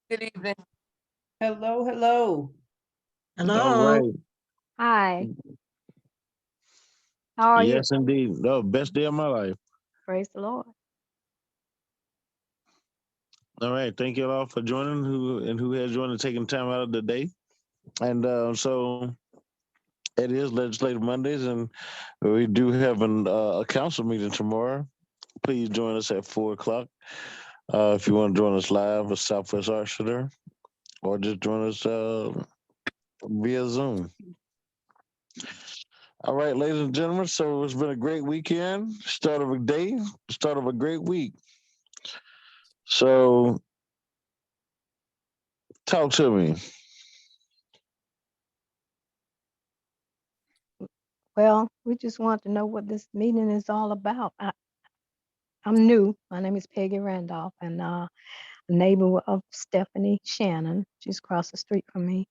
Good evening. Hello, hello. All Hello. right. Hi, how are you? Yes, indeed. No, best day of my life. Praise the Lord. All right. Thank you all for joining who has joined and taking time out of the day. And so it is Legislative Mondays, and we do have a council meeting tomorrow. Please join us at 4 o'clock. If you want to join us live at Southwest Arts Center, or just join us via Zoom. All right, ladies and gentlemen. So it's been a great weekend. Start of a day. Start of a great week. So talk to me. Well, we just want to know what this meeting is all about. I'm new. My name is Peggy Randolph, and a neighbor of Stephanie Shannon. She's across the street from me,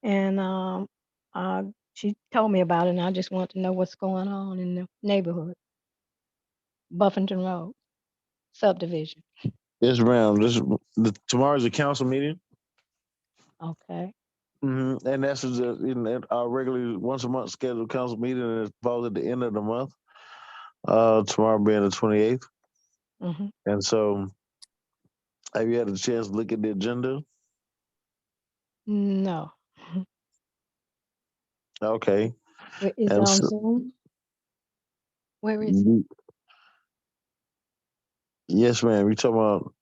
and uh, she told me about it, and I just want to know what's going on in the neighborhood, Buffington Road subdivision. Yes, ma'am. Tomorrow's a council meeting, Okay. and that's our regularly once a month scheduled council meeting, and it falls at the end of the month. Tomorrow being the 28th, Hmm. and so have you had a chance to look at the agenda? No. Okay, Where is it and on so, Zoom? Where is it? y- yes, ma'am. We talking about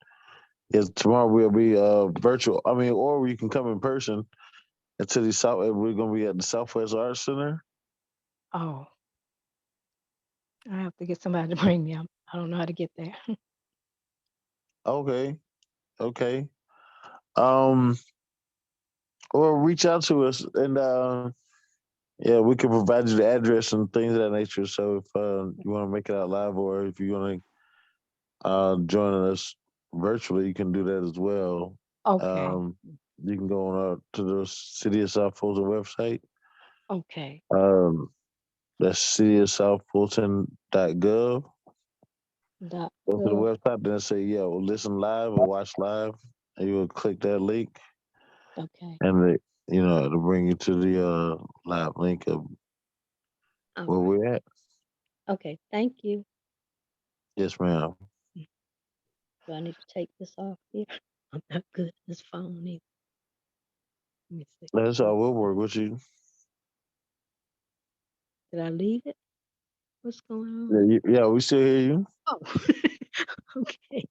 yes. Tomorrow will be virtual. I mean, or you can come in person to the south. We're gonna be at the Southwest Arts Center. Oh, I have to get somebody to bring me. I don't know how to get there. Okay, okay. Um, or reach out to us and yeah, we can provide you the address and things of that nature. So if you want to make it out live, or if you want to join us virtually, you can do that as well. Okay. Um, you can go on to the City of South Fulton website. Okay. Um, that's cityofsouthfulton.gov. Dot Go to the gov. website, then say, yeah, well, listen live or watch live. And you will click that link, Okay. and it'll bring you to the live link of All where right. we're at. Okay. Thank you. Yes, ma'am. Do I need to take this off here? I'm not good at this phone either. Let me see. That's how we'll work with you. Did I leave it? What's going on? Yeah, we still hear you. Oh, okay.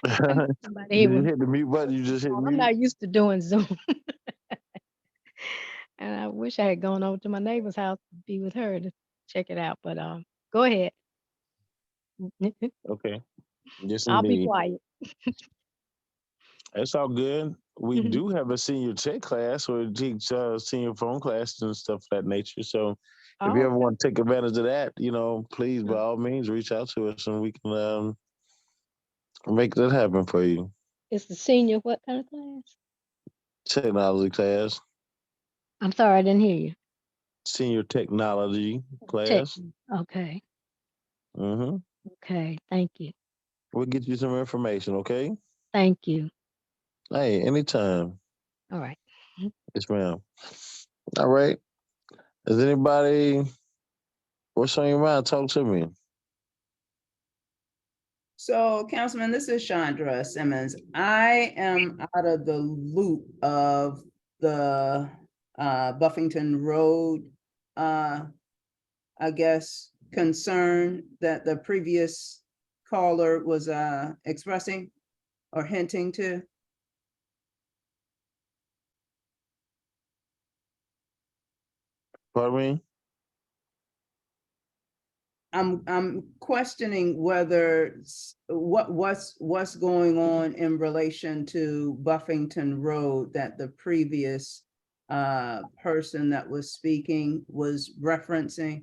I got Did somebody here you with me hit the mute button? on You the just hit phone. I'm mute. not used to doing Zoom. And I wish I had gone over to my neighbor's house to be with her to check it out. But go ahead. Okay. Yes, I'll be indeed. quiet. That's all good. We Mhm. do have a senior tech class or teach senior phone classes and stuff of that nature. So if you Oh, ever okay. want to take advantage of that, please by Uh, all means reach out to us and we can make that happen for you. It's the senior what kind of class? Technology class, I'm sorry, I didn't hear you. senior technology Tech. class. Okay. hmm Okay. Thank you. We'll get you some information. Okay. Thank you. Hey, anytime. All right. Yes, ma'am. All right. Is anybody what's on your mind? Talk to me. So, Councilman, this is Chandra Simmons. I am out of the loop of the Buffington Road, I guess, concern that the previous caller was expressing or hinting to. Pardon me? I'm questioning whether what's going on in relation to Buffington Road that the previous person that was speaking was referencing.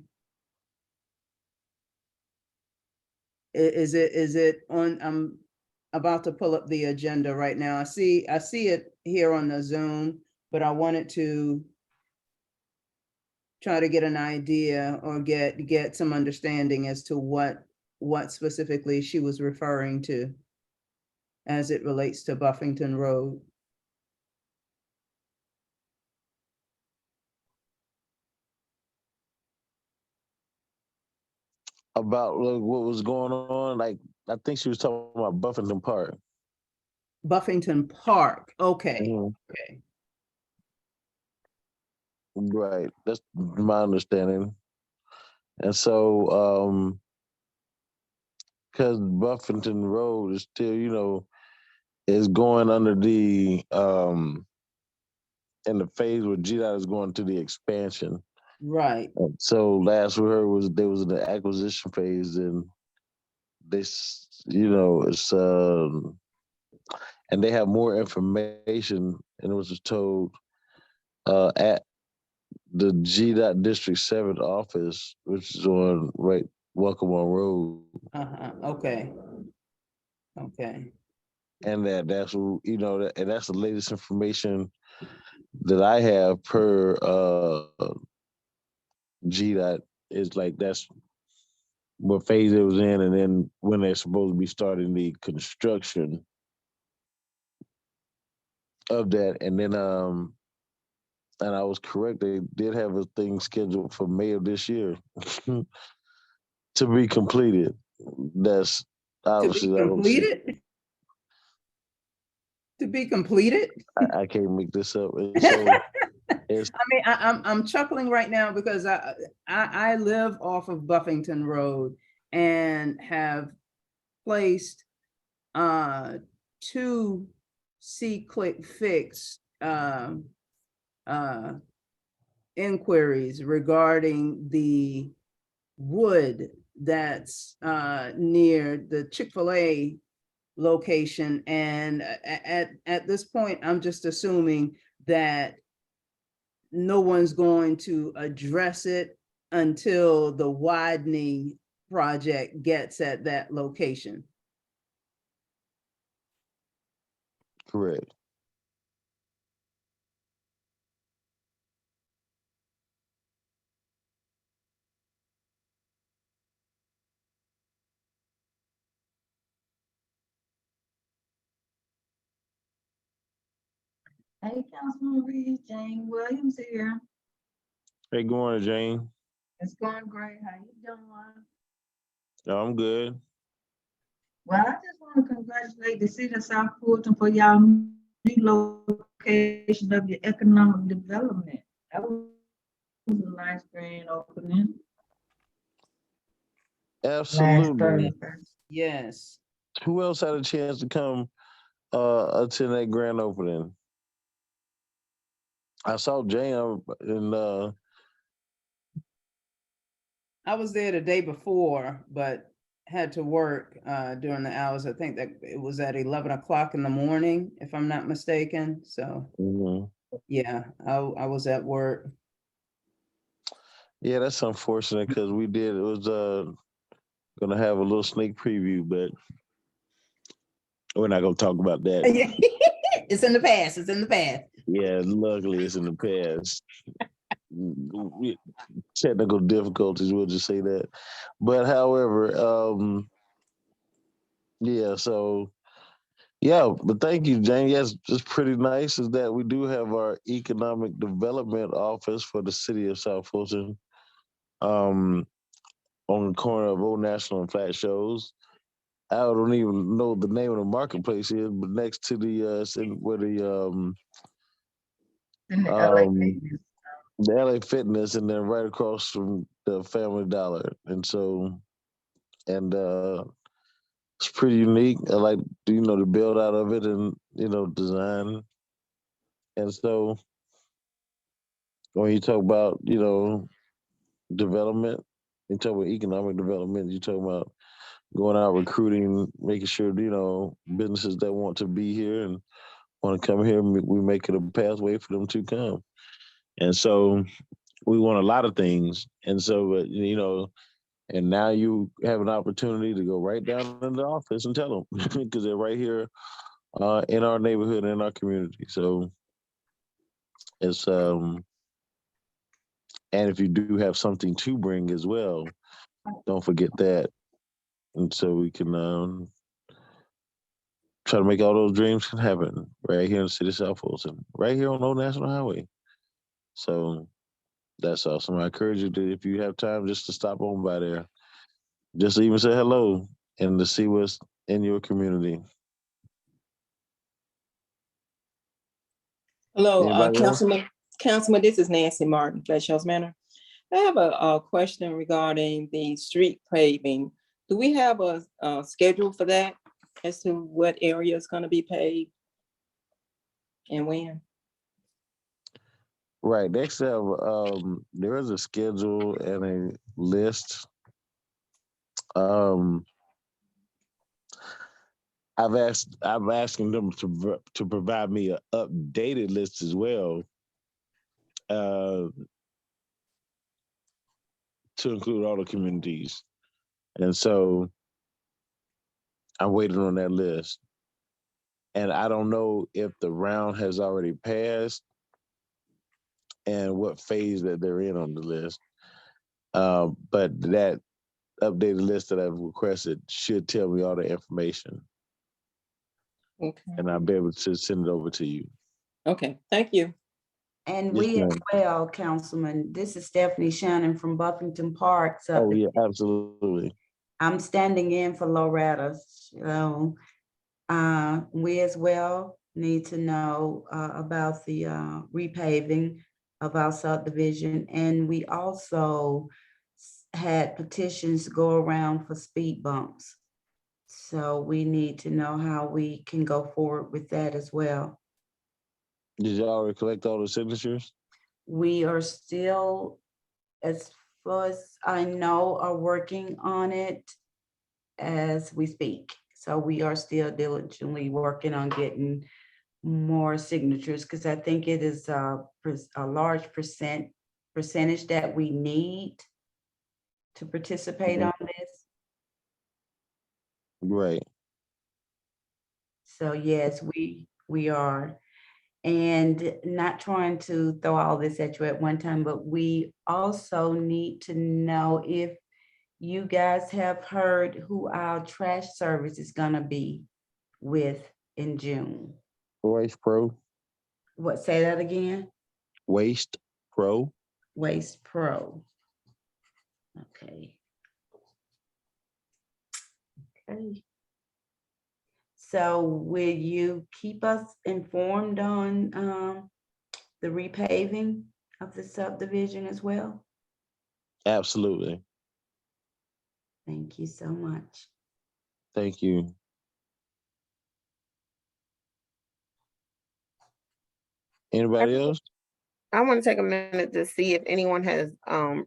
Is it on? I'm about to pull up the agenda right now. I see it here on the Zoom, but I wanted to try to get an idea or get some understanding as to what specifically she was referring to as it relates to Buffington Road. about like, what was going on. Like I think she was talking about Buffington Park. Buffington Park, okay, Mhm. okay. Right. That's my understanding. And so, because Buffington Road is still, is going under the in the phase where GDOT is going to the expansion. Right, And so last we heard was there was the acquisition phase, and this, it's and they have more information, and it was just told at the GDOT District 7 office, which is on right Welcome on Road, okay, okay, and and that's the latest information that I have per GDOT is like that's what phase it was in, and then when they're supposed to be starting the construction of that, and then and I was correct, they did have a thing scheduled for May of this year to be completed. That's to be obviously I don't see. completed? To be completed? I can't make this up. And I so it's mean, I'm chuckling right now because I live off of Buffington Road and have placed two C-Click Fix uh inquiries regarding the wood that's near the Chick-fil-A location. And at this point, I'm just assuming that no one's going to address it until the widening project gets at that location. correct. Hey, Councilman Reed, Jane Williams here. Hey, good morning, Jane. It's going great. How you doing? Oh, I'm good. Well, I just want to congratulate the city of South Fulton for y'all relocation of your economic development. That was a nice grand opening last Absolutely. Thursday. Yes. Who else had a chance to come attend that grand opening? I saw Jane and I was there the day before, but had to work during the hours. I think that it was at 11 o'clock in the morning, if I'm not mistaken. So mhm. yeah, I was at work. Yeah, that's unfortunate because it was gonna have a little sneak preview, but we're not gonna talk about that. It's in the past. It's in the past. Yeah, luckily it's in the past. Technical difficulties, we'll just say that. But however, yeah, so yeah, but thank you, Jane. Yes, it's pretty nice is that we do have our economic development office for the city of South Fulton. Um, on the corner of Old National and Flat Shows. I don't even know the name of the marketplace is, but next to where In the LA um Fitness. the LA Fitness, and then right across from the Family Dollar. And so, and it's pretty unique. I like the build out of it, and design. And so when you talk about development, you talk about economic development, you talk about going out recruiting, making sure businesses that want to be here and want to come here, we make it a pathway for them to come. And so we want a lot of things. And so, and now you have an opportunity to go right down in the office and tell them because they're right here in our neighborhood, in our community. So it's and if you do have something to bring as well, don't forget that. And so we can try to make all those dreams can happen right here in the city of South Fulton, right here on Old National Highway. So that's awesome. I encourage you to, if you have time, just to stop on by there just to even say hello and to see what's in your community. Hello, Anybody else? Councilman, this is Nancy Martin, Fletch Hills Manor. I have a question regarding the street paving. Do we have a schedule for that as to what area is gonna be paved and when? Right. Next have there is a schedule and a list. Um I'm asking them to provide me an updated list as well, uh, to include all the communities. And so I'm waiting on that list. And I don't know if the round has already passed and what phase that they're in on the list. But that updated list that I've requested should tell me all the information, Okay, and I'll be able to send it over to you. okay, thank you. And Yes, we as ma'am. well, Councilman, this is Stephanie Shannon from Buffington Park. Oh So yeah, absolutely. I'm standing in for Loretta. So we as well need to know about the repaving of our subdivision. And we also had petitions go around for speed bumps. So we need to know how we can go forward with that as well. Did y'all already collect all the signatures? We are still, as far as I know, are working on it as we speak. So we are still diligently working on getting more signatures because I think it is a large percentage that we need to participate Mhm. on this. Right. So yes, we are. And not trying to throw all this at you at one time, but we also need to know if you guys have heard who our trash service is gonna be with in June. Waste Pro. What, say that again? Waste Pro. Waste Pro. Okay. Okay. So will you keep us informed on the repaving of the subdivision as well? Absolutely. Thank you so much. Thank you. Anybody else? I want to take a minute to see if anyone has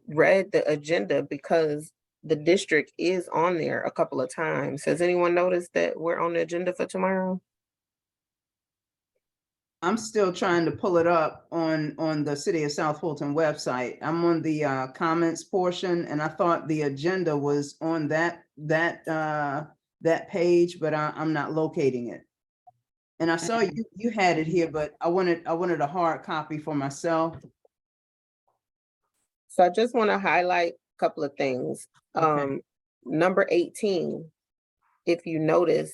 read the agenda because the district is on there a couple of times. Has anyone noticed that we're on the agenda for tomorrow? I'm still trying to pull it up on the City of South Fulton website. I'm on the comments portion, and I thought the agenda was on that page, but I'm not locating it. And I saw you had it here, but I wanted a hard copy for myself. So I just want to highlight a couple of things. Okay. Number 18, if you notice,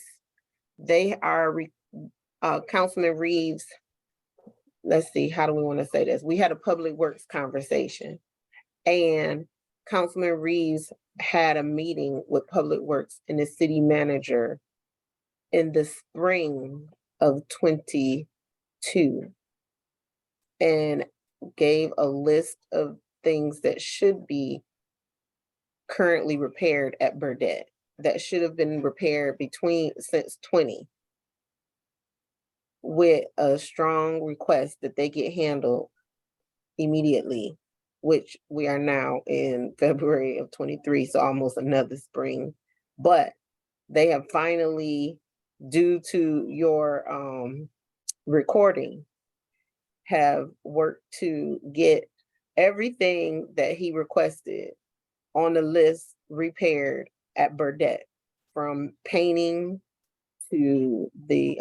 they are Councilman Reeves. Let's see, how do we want to say this? We had a public works conversation and Councilman Reeves had a meeting with Public Works and the city manager in the spring of 22 and gave a list of things that should be currently repaired at Burdette that should have been repaired since 20, with a strong request that they get handled immediately, which we are now in February of 23, so almost another spring. But they have finally, due to your recording, have worked to get everything that he requested on the list repaired at Burdette, from painting to the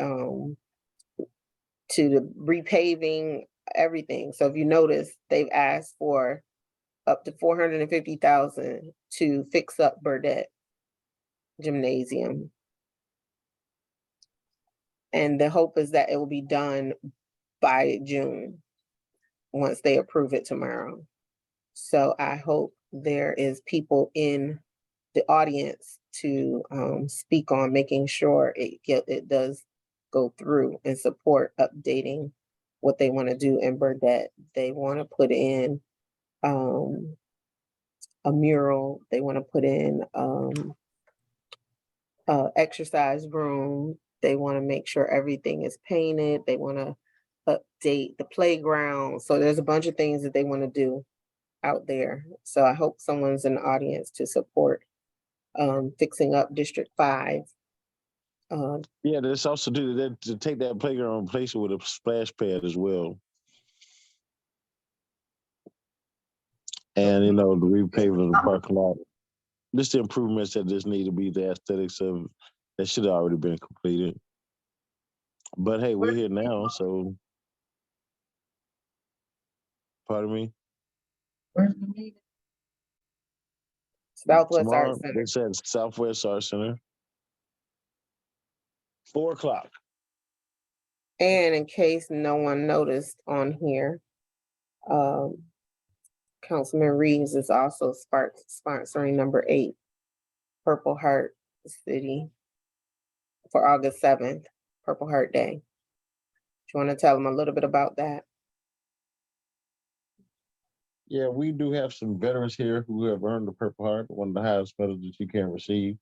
repaving, everything. So if you notice, they've asked for up to $450,000 to fix up Burdette Gymnasium. And the hope is that it will be done by June, once they approve it tomorrow. So I hope there is people in the audience to speak on making sure it does go through and support updating what they want to do in Burdette. They want to put in a mural. They want to put in exercise room. They want to make sure everything is painted. They want to update the playground. So there's a bunch of things that they want to do out there. So I hope someone's in the audience to support fixing up District 5. Yeah, this also do that to take that playground and replace it with a splash pad as well. And, you know, the repaving of the parking lot. Just the improvements that just need to be the aesthetics of that should have already been completed. But hey, we're here now, so pardon me. Where's the meeting? Southwest Tomorrow, Arts Center. it's at Southwest Arts Center. 4 o'clock. And in case no one noticed on here, Councilman Reeves is also sponsoring number 8, Purple Heart City, for August 7th, Purple Heart Day. Do you want to tell them a little bit about that? Yeah, we do have some veterans here who have earned the Purple Heart, one of the highest medals that you can receive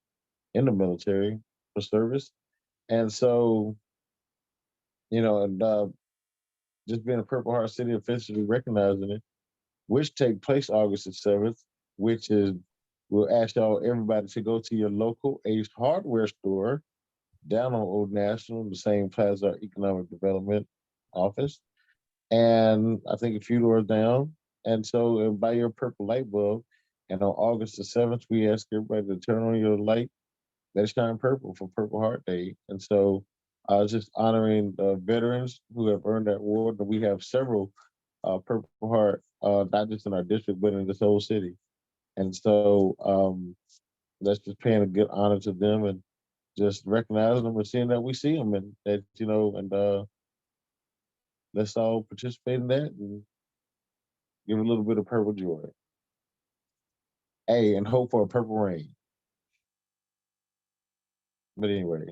in the military for service. And so, you know, and just being a Purple Heart City, officially recognizing it, which take place August the 7th, which is, we'll ask everybody to go to your local Ace Hardware store down on Old National, the same plaza Economic Development Office. And I think a few doors down. And so buy your purple light bulb. And on August the 7th, we ask everybody to turn on your light that shine purple for Purple Heart Day. And so just honoring veterans who have earned that award. And we have several Purple Heart, not just in our district, but in this whole city. And so that's just paying a good honor to them and just recognizing them and seeing that we see them and that, you know, and let's all participate in that and give a little bit of purple joy. Hey, and hope for a purple rain. But anyway,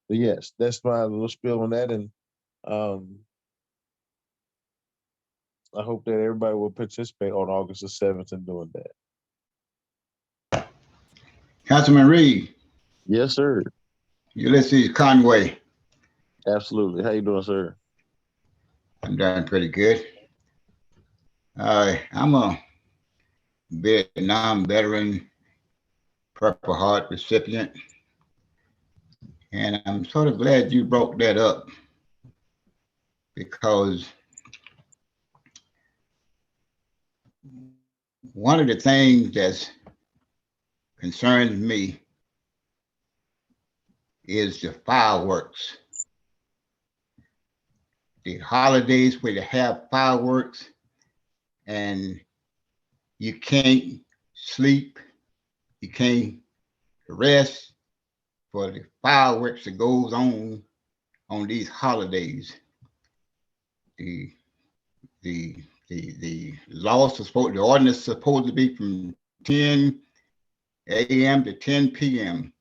but yes, that's my little spiel on that. And I hope that everybody will participate on August the 7th in doing that. Councilman Reed, Yes, sir. Ulysses Conway. Absolutely. How you doing, sir? I'm doing pretty good. I'm a Vietnam veteran, Purple Heart recipient, and I'm sort of glad you brought that up because one of the things that concerns me is the fireworks. The holidays where they have fireworks and you can't sleep, you can't rest for the fireworks that goes on these holidays. The laws are supposed, the ordinance is supposed to be from 10 a.m. to 10 p.m.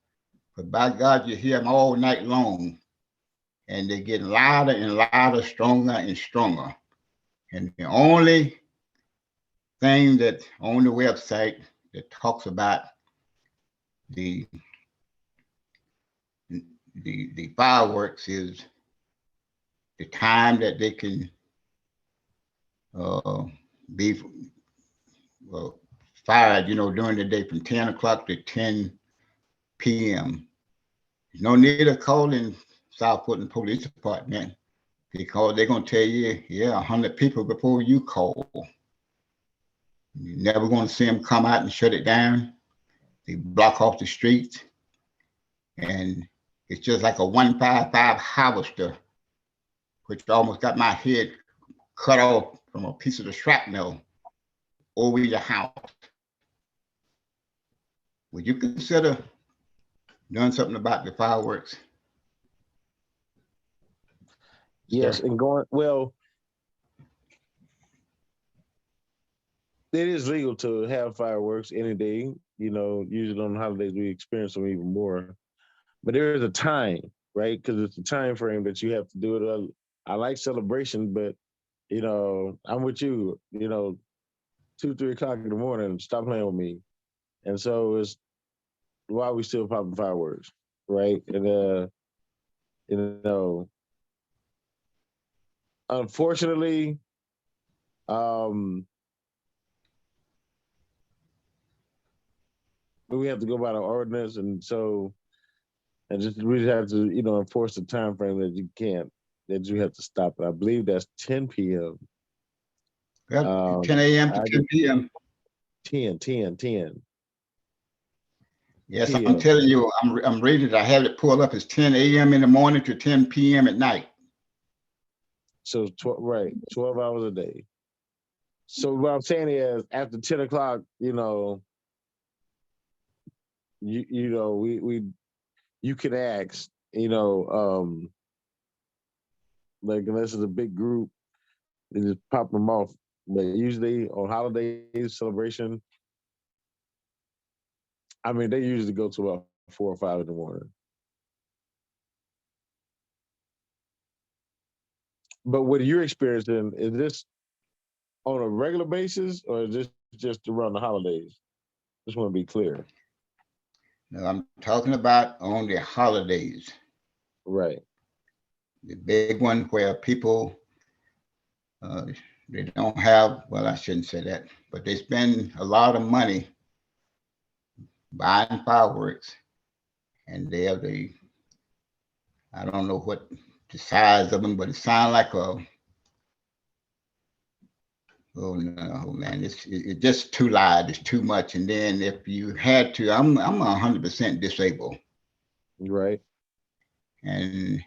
But by God, you hear them all night long. And they get louder and louder, stronger and stronger. And the only thing that on the website that talks about the fireworks is the time that they can be fired, you know, during the day from 10 o'clock to 10 p.m. There's no need of calling South Portland Police Department because they're going to tell you, yeah, 100 people before you call. You're never going to see them come out and shut it down. They block off the streets. And it's just like a 155 harvester, which almost got my head cut off from a piece of the shrapnel over your house. Would you consider doing something about the fireworks? Yes, Sure. and going, well, it is legal to have fireworks any day. You know, usually on holidays we experience them even more. But there is a time, right? Because it's a time frame that you have to do it. I like celebration, but you know, I'm with you. You know, 2, 3 o'clock in the morning, stop playing with me. And so it's why we still popping fireworks, right? And you know, unfortunately, um, we have to go by the ordinance, and so and just we just have to, you know, enforce the time frame that you can't, that you have to stop it. I believe that's 10 p.m. Well, 10 a.m. to I 10 p.m. 10 Yes, I'm p.m. telling you, I'm reading it. I have it pulled up. It's 10 a.m. in the morning to 10 p.m. at night. So 12, right, 12 hours a day. So what I'm saying is, after 10 o'clock, you know, you know, we you can ask, you know, like unless it's a big group, they just pop them off. But usually on holidays, celebration, I mean, they usually go to about 4 or 5 in the morning. But what you're experiencing, is this on a regular basis or is this just around the holidays? Just want to be clear. Now, I'm talking about on the holidays, Right. the big one where people uh, they don't have. Well, I shouldn't say that, but they spend a lot of money buying fireworks, and they have the I don't know what the size of them, but it sounds like a oh no, man, it's just too loud. It's too much. And then if you had to, I'm 100% disabled, Right. and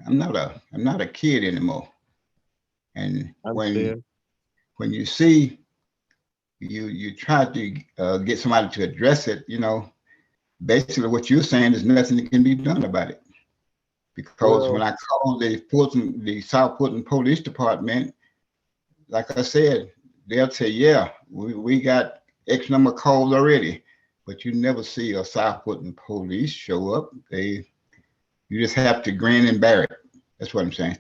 I'm not a kid anymore. And I understand. when you see you try to get somebody to address it, you know, basically what you're saying is nothing that can be done about it. Because when Well, I called the South Fulton Police Department, like I said, they'll say, yeah, we got X number of calls already, but you never see a South Fulton police show up. You just have to grin and bear it. That's what I'm saying.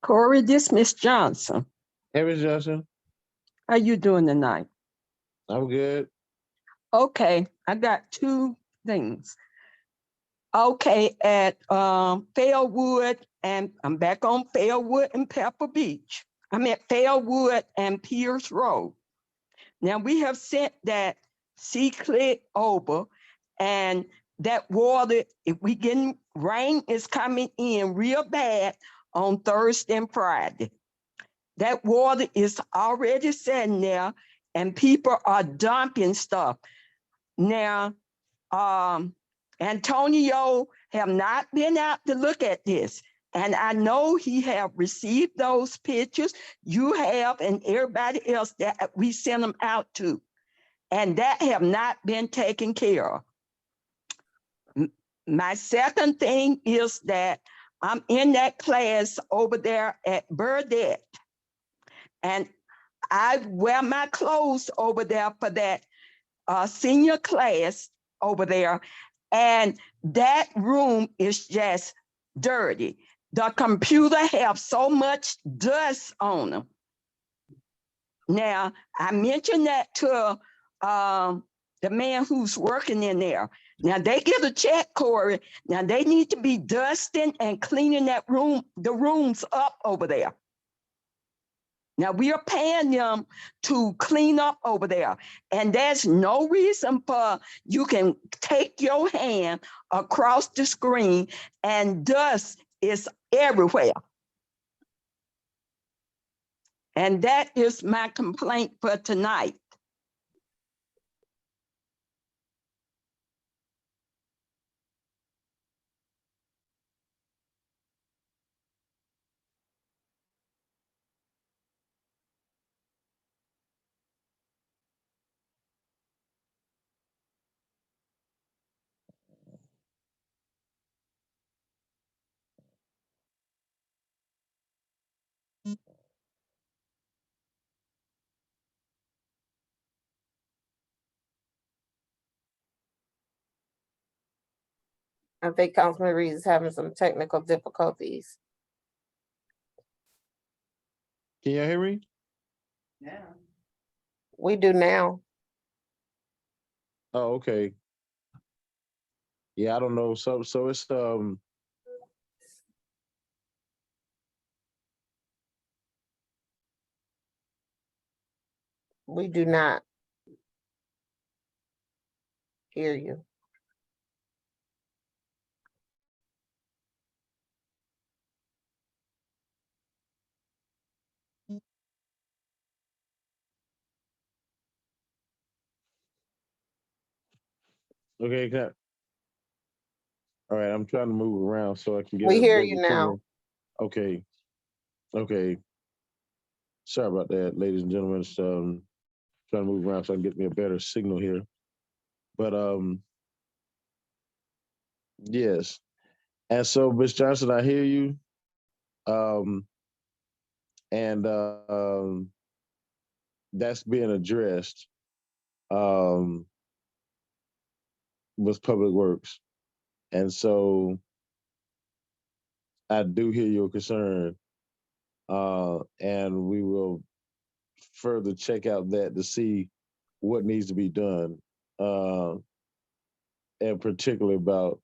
Corey, this Miss Johnson. hey, Ms. Johnson, How you doing tonight? I'm good. Okay, I got two things. Okay, at Fairwood, and I'm back on Fairwood and Pepper Beach. I'm at Fairwood and Pierce Road. Now we have sent that C-click over, and that water, if we getting rain is coming in real bad on Thursday and Friday. That water is already sitting there and people are dumping stuff. Now, Antonio have not been out to look at this. And I know he have received those pictures. You have, and everybody else that we sent them out to. And that have not been taken care of. My second thing is that I'm in that class over there at Burdette. And I wear my clothes over there for that senior class over there. And that room is just dirty. The computer have so much dust on them. Now, I mentioned that to the man who's working in there. Now they get a check, Corey. Now they need to be dusting and cleaning that room, the rooms up over there. Now we are paying them to clean up over there. And there's no reason for you can take your hand across the screen and dust is everywhere. And that is my complaint for tonight. I think Councilman Reeves is having some technical difficulties. Can you hear me? Yeah. We do now. Oh, okay. Yeah, I don't know. So it's We do not hear you. okay. All right, I'm trying to move around so I can get We a hear better you now. signal. Okay. Okay. Sorry about that, ladies and gentlemen. It's, trying to move around so I can get me a better signal here. But yes. And so, Ms. Johnson, I hear you. Um, and that's being addressed um with Public Works. And so I do hear your concern. And we will further check out that to see what needs to be done. And particularly about,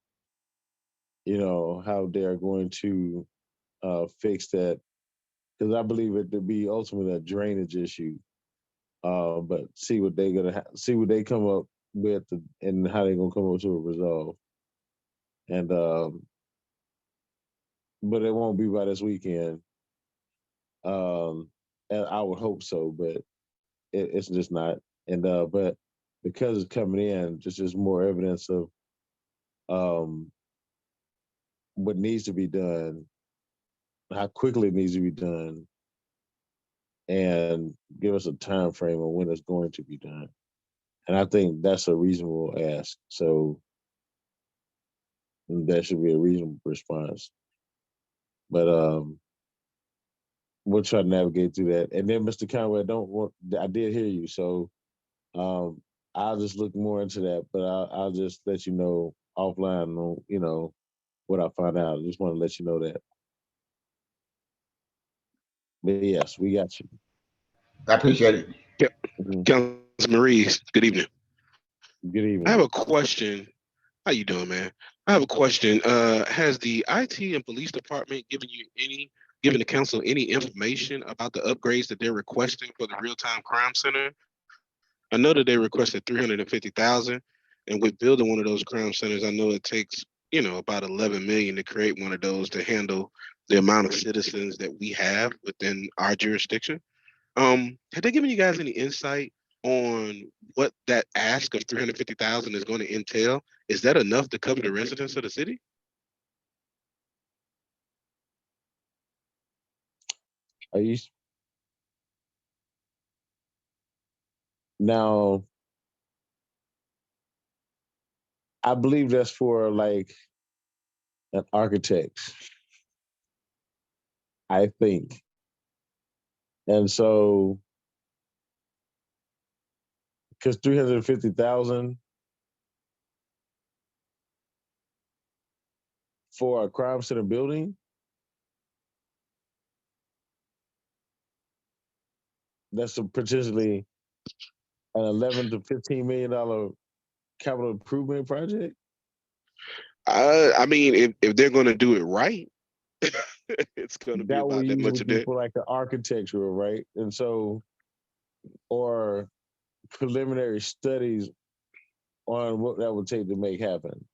how they're going to fix that. Because I believe it to be ultimately a drainage issue. But see what they're gonna see what they come up with and how they're gonna come up to a resolve. And but it won't be by this weekend. Um, and I would hope so, but it's just not. And but because it's coming in, just more evidence of um what needs to be done, how quickly it needs to be done, and give us a time frame on when it's going to be done. And I think that's a reasonable ask. So that should be a reasonable response. But we'll try to navigate through that. And then, Mr. Conway, I did hear you, so um, I'll just look more into that. But I'll just let you know offline on what I find out. I just want to let you know that. But yes, we got you. I appreciate it. Yeah, Mhm. Councilman Reeves, good evening. Good I have evening. a question. How you doing, man? I have a question. Has the IT and police department given the council any information about the upgrades that they're requesting for the real-time crime center? I know that they requested 350,000, and with building one of those crime centers, I know it takes about 11 million to create one of those to handle the amount of citizens that we have within our jurisdiction. Have they given you guys any insight on what that ask of 350,000 is going to entail? Is that enough to cover the residents of the city? Are you now? I believe that's for like an architect. I think, and so because 350,000 for a crime center building, that's potentially an 11 to $15 million capital improvement project. I mean, if they're going to do it right, it's going to be That will about that usually much of be that. for like the architectural, right? And so, or preliminary studies on what that would take to make happen.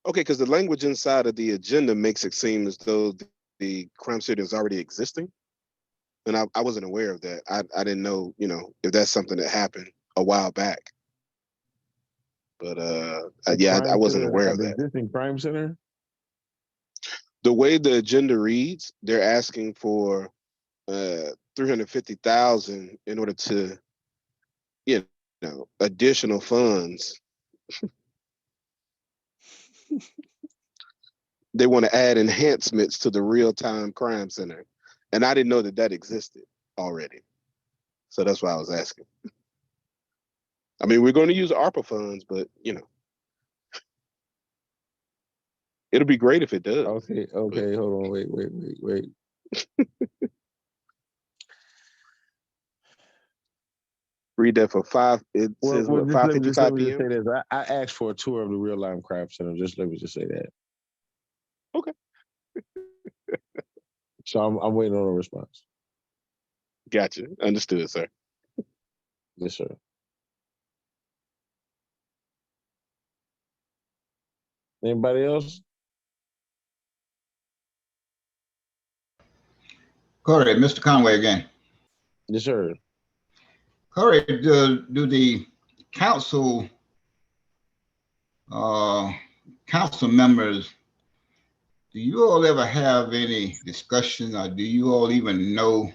Okay, because the language inside of the agenda makes it seem as though the crime city is already existing. And I wasn't aware of that. I didn't know, if that's something that happened a while back. But A yeah, I crime wasn't center, aware of an that. existing crime center. The way the agenda reads, they're asking for 350,000 in order to, additional funds. They want to add enhancements to the real-time crime center, and I didn't know that existed already. So that's why I was asking. I mean, we're going to use ARPA funds, but It'll be great if it does. Okay, okay, hold on, wait. Read that for 5. It says Well, what, just let me just 5:55 say p.m. this. I asked for a tour of the Real Lime Craft Center. Just let me just say that. Okay. So I'm waiting on a response. Gotcha. Understood, sir. Yes, sir. Anybody else? Corey, Mr. Conway again. Yes, sir. Corey, do the council council members, do you all ever have any discussion, or do you all even know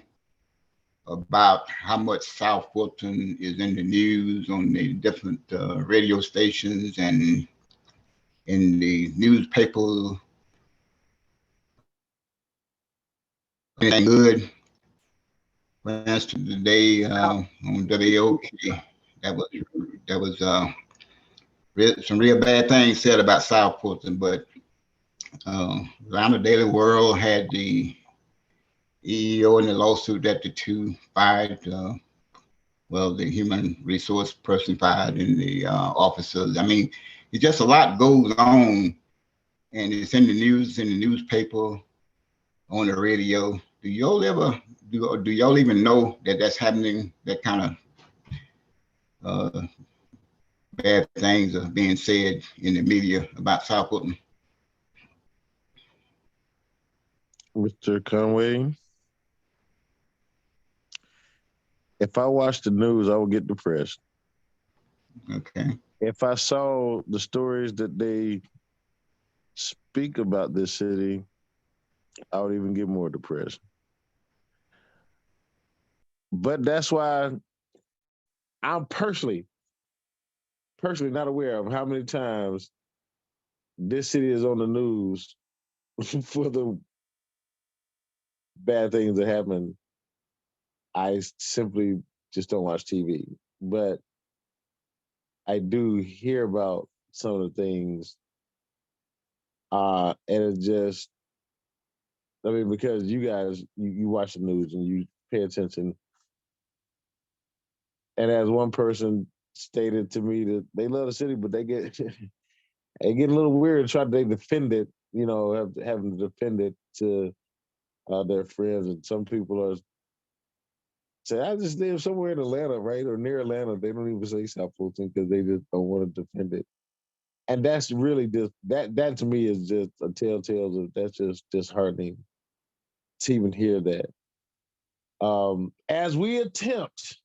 about how much South Fulton is in the news on the different radio stations and in the newspaper? Anything good? For instance, today on WOK, that was some real bad things said about South Fulton, but around the Daily World had the EEO in the lawsuit that the two fired, the human resource person fired and the officers. I mean, it's just a lot goes on, and it's in the news, in the newspaper, on the radio. Do y'all even know that that's happening? That kind of bad things are being said in the media about South Fulton? Mr. Conway, if I watch the news, I will get depressed. Okay. If I saw the stories that they speak about this city, I would even get more depressed. But that's why I'm personally not aware of how many times this city is on the news for the bad things that happen. I simply just don't watch TV. But I do hear about some of the things. And it just, I mean, because you guys, you watch the news and you pay attention. And as one person stated to me that they love the city, but they get they get a little weird trying to defend it, having to defend it to their friends. And some people are say, I just live somewhere in Atlanta, right? Or near Atlanta. They don't even say South Fulton because they just don't want to defend it. And that's really just that to me is just a telltale of that's just disheartening to even hear that. As we attempt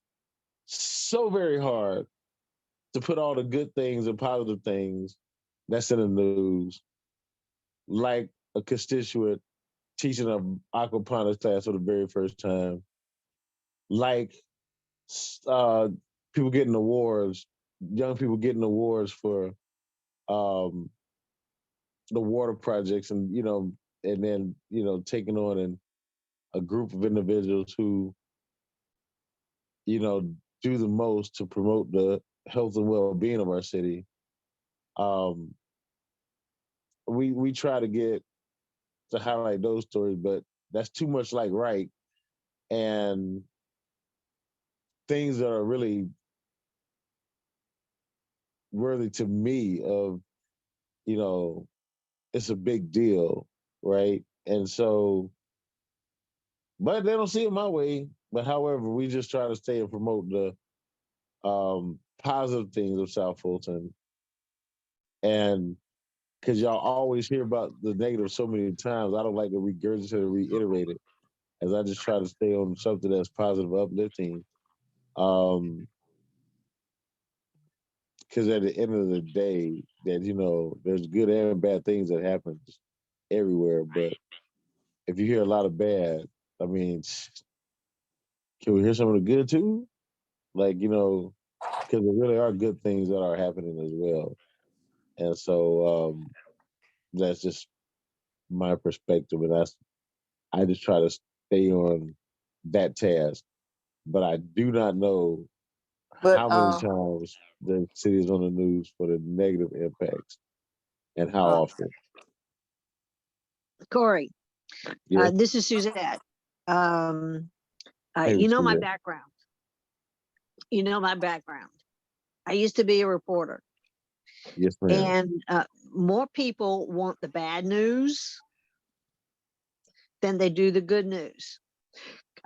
so very hard to put all the good things and positive things that's in the news, like a constituent teaching an aquaponics class for the very first time, like uh, people getting awards, young people getting awards for um, the water projects, and and then taking on a group of individuals who do the most to promote the health and well-being of our city. Um, we try to get to highlight those stories, but that's too much like right, and things that are really worthy to me of it's a big deal, right? And so, but they don't see it my way. But however, we just try to stay and promote the positive things of South Fulton, and because y'all always hear about the negative so many times, I don't like to regurgitate or reiterate it, as I just try to stay on something that's positive, uplifting. Because at the end of the day, that there's good and bad things that happen everywhere. But if you hear a lot of bad, I mean, can we hear some of the good too? Like because there really are good things that are happening as well. And so that's just my perspective, and I just try to stay on that task. But I do not know But how many times the city is on the news for the negative impacts and how uh, often. Corey, Yes. this is Suzette. Hey, You know my Suzette. background. You know my background. I used to be a reporter, Yes, ma'am. and more people want the bad news than they do the good news.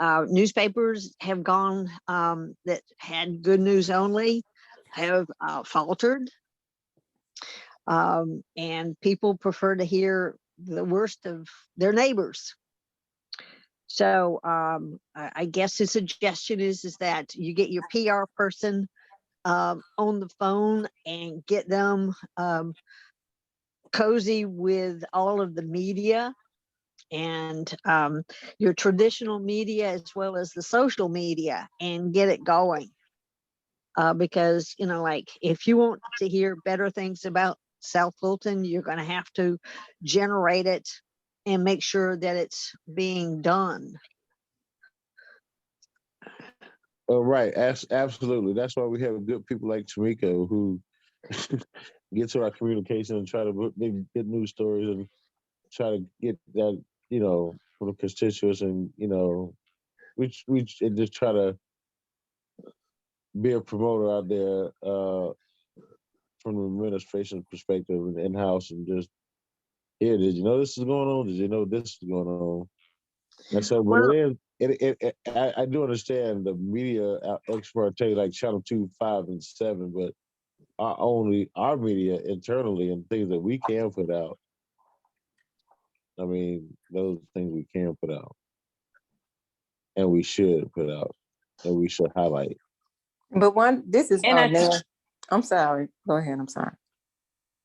Newspapers have gone that had good news only have faltered, and people prefer to hear the worst of their neighbors. So I guess the suggestion is that you get your PR person on the phone and get them cozy with all of the media and your traditional media as well as the social media and get it going. Because, you know, like if you want to hear better things about South Fulton, you're going to have to generate it and make sure that it's being done. Oh, right. Absolutely. That's why we have good people like Tamika who get to our communication and try to get news stories and try to get that, you know, from the constituents, and you know, we just try to be a promoter out there from the administration perspective and in-house, and just here, did you know this is going on? Did you know this is going on? And so, but Well, I do understand the media expert tell you like Channel 2, 5, and 7, but our media internally and things that we can put out. I mean, those things we can put out, and we should put out, and we should highlight. But this is, And I'm sorry, go ahead, I'm sorry.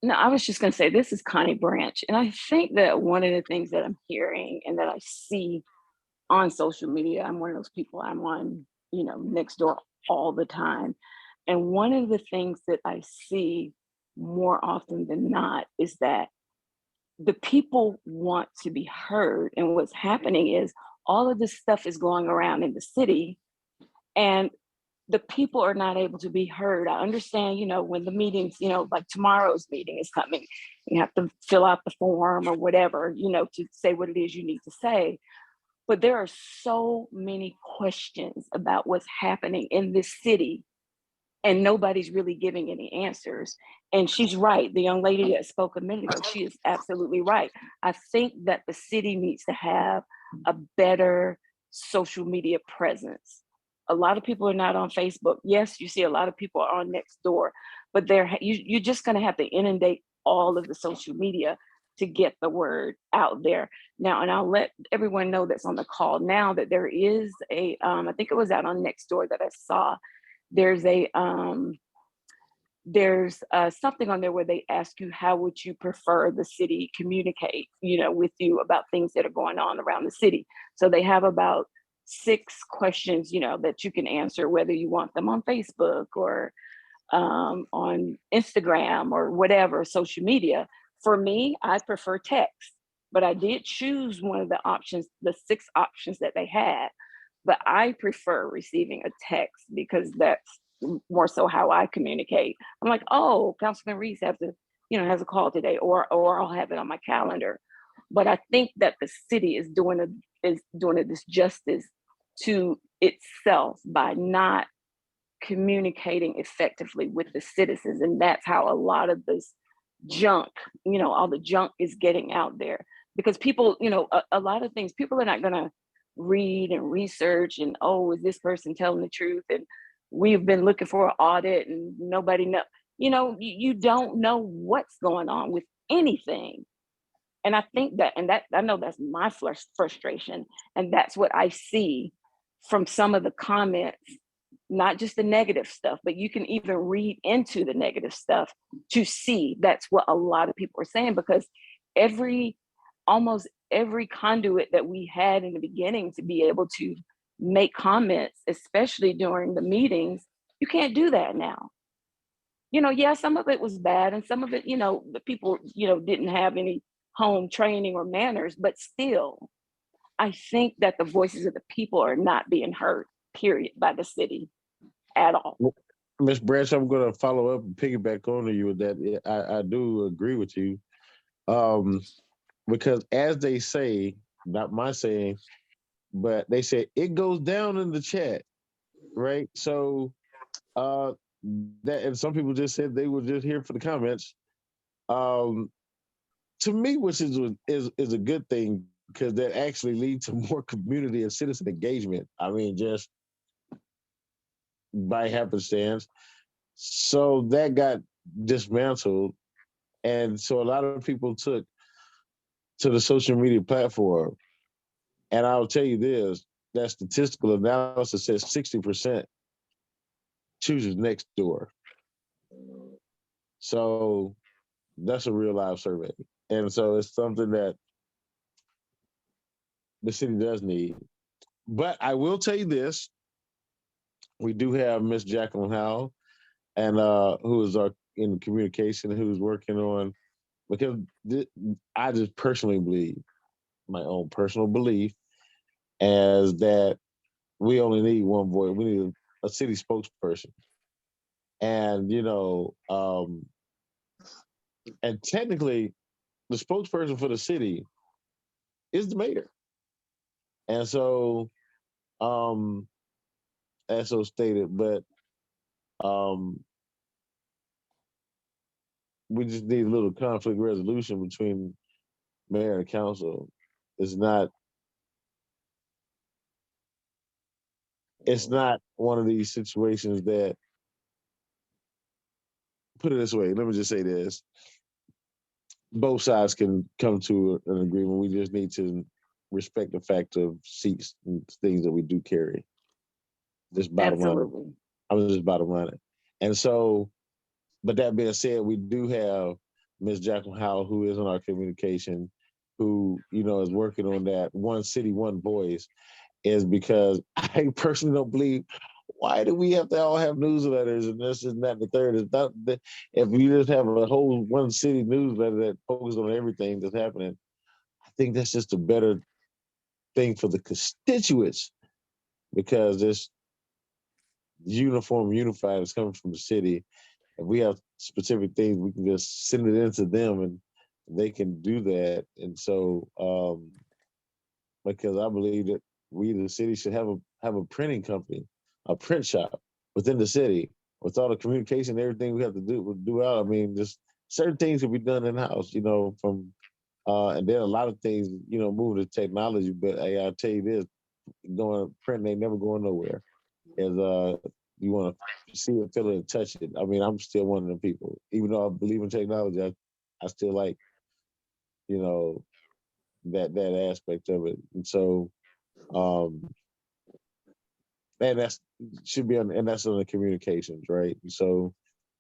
no, I was just going to say, this is Connie Branch. And I think that one of the things that I'm hearing and that I see on social media, I'm one of those people, I'm on, Nextdoor all the time. And one of the things that I see more often than not is that the people want to be heard. And what's happening is all of this stuff is going around in the city, and the people are not able to be heard. I understand, when the meetings, like tomorrow's meeting is coming, you have to fill out the form or whatever, to say what it is you need to say. But there are so many questions about what's happening in this city, and nobody's really giving any answers. And she's right. The young lady that spoke a minute ago, she is absolutely right. I think that the city needs to have a better social media presence. A lot of people are not on Facebook. Yes, you see a lot of people are on Nextdoor, but you're just going to have to inundate all of the social media to get the word out there. Now, and I'll let everyone know that's on the call now that there is I think it was out on Nextdoor that I saw, there's something on there where they ask you, how would you prefer the city communicate, with you about things that are going on around the city? So they have about 6 questions, that you can answer, whether you want them on Facebook or on Instagram or whatever social media. For me, I prefer text, but I did choose one of the options, the 6 options that they had. But I prefer receiving a text because that's more so how I communicate. I'm like, oh, Councilman Reese has a call today, or I'll have it on my calendar. But I think that the city is doing a disjustice to itself by not communicating effectively with the citizens, and that's how a lot of this junk, all the junk is getting out there. Because people, a lot of things, people are not going to read and research and, oh, is this person telling the truth? And we've been looking for an audit and nobody know, you don't know what's going on with anything. And I think that, I know that's my frustration. And that's what I see from some of the comments, not just the negative stuff, but you can even read into the negative stuff to see that's what a lot of people are saying, because almost every conduit that we had in the beginning to be able to make comments, especially during the meetings, you can't do that now. Yeah, some of it was bad, and some of it, the people, didn't have any home training or manners, but still, I think that the voices of the people are not being heard, period, by the city at all. Ms. Branch, I'm going to follow up and piggyback on you with that. I do agree with you. because as they say, not my saying, but they say it goes down in the chat, right? So uh that, and some people just said they were just here for the comments. Um to me, which is a good thing because that actually leads to more community and citizen engagement. I mean, just by happenstance. So that got dismantled. And so a lot of people took to the social media platform. And I'll tell you this, that statistical analysis says 60% chooses next door. So that's a real live survey. And so it's something that the city does need. But I will tell you this, we do have Miss Jacqueline Howell, and who is our in communication, who's working on, because I just personally believe, my own personal belief, as that we only need one voice. We need a city spokesperson. And, and technically, the spokesperson for the city is the mayor. And so, as so stated, but um, we just need a little conflict resolution between mayor and council. It's not one of these situations that, put it this way, let me just say this. Both sides can come to an agreement. We just need to respect the fact of seats and things that we do carry. Just bottom line. Absolutely. I'm just bottom line it. And so, but that being said, we do have Ms. Jacqueline Howell, who is on our communication, who, is working on that one city, one voice, is because I personally don't believe, why do we have to all have newsletters and this and that and the third? It's not that, if you just have a whole one city newsletter that focuses on everything that's happening, I think that's just a better thing for the constituents, because this unified is coming from the city. If we have specific things, we can just send it into them and they can do that. And so, because I believe that we, the city, should have a printing company, a print shop within the city, with all the communication and everything we have to do out. I mean, just certain things can be done in house, from and then a lot of things, moving to technology. But hey, I'll tell you this, going print ain't never going nowhere. As you want to see it, feel it, and touch it. I mean, I'm still one of them people. Even though I believe in technology, I still like, that aspect of it. And so, and that's should be on, and that's on the communications, right? And so,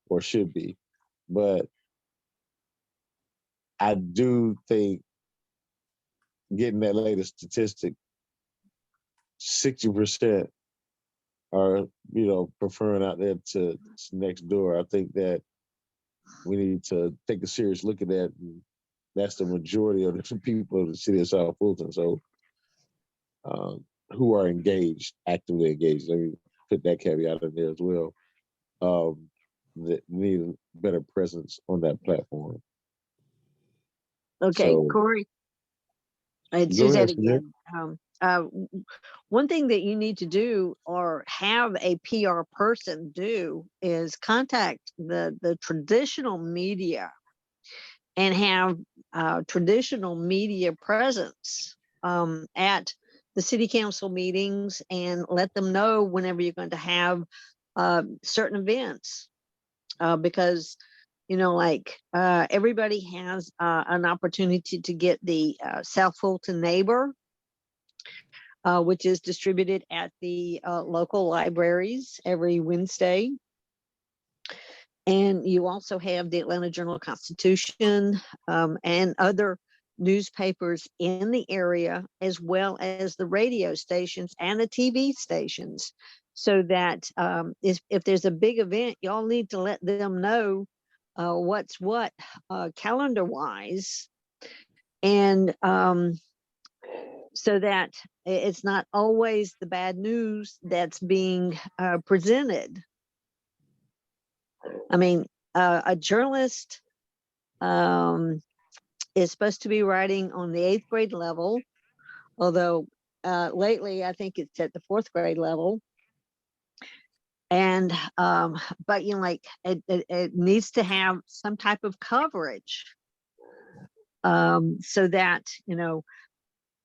or should be. But I do think getting that latest statistic, 60% are, preferring out there to next door. I think that we need to take a serious look at that. And that's the majority of the people of the city of South Fulton. So, who are engaged, actively engaged. Let me put that caveat in there as well. That need a better presence on that platform. Okay, So, Corey, it's go Suzette ahead, Suzette. again. One thing that you need to do, or have a PR person do, is contact the traditional media and have traditional media presence at the city council meetings, and let them know whenever you're going to have certain events, because everybody has an opportunity to get the South Fulton Neighbor, which is distributed at the local libraries every Wednesday. And you also have the Atlanta Journal-Constitution and other newspapers in the area, as well as the radio stations and the TV stations. So that if there's a big event, y'all need to let them know what's what calendar-wise. And so that it's not always the bad news that's being presented. I mean, a journalist is supposed to be writing on the 8th grade level, although lately I think it's at the 4th grade level. And but you know, like it needs to have some type of coverage, so that, you know,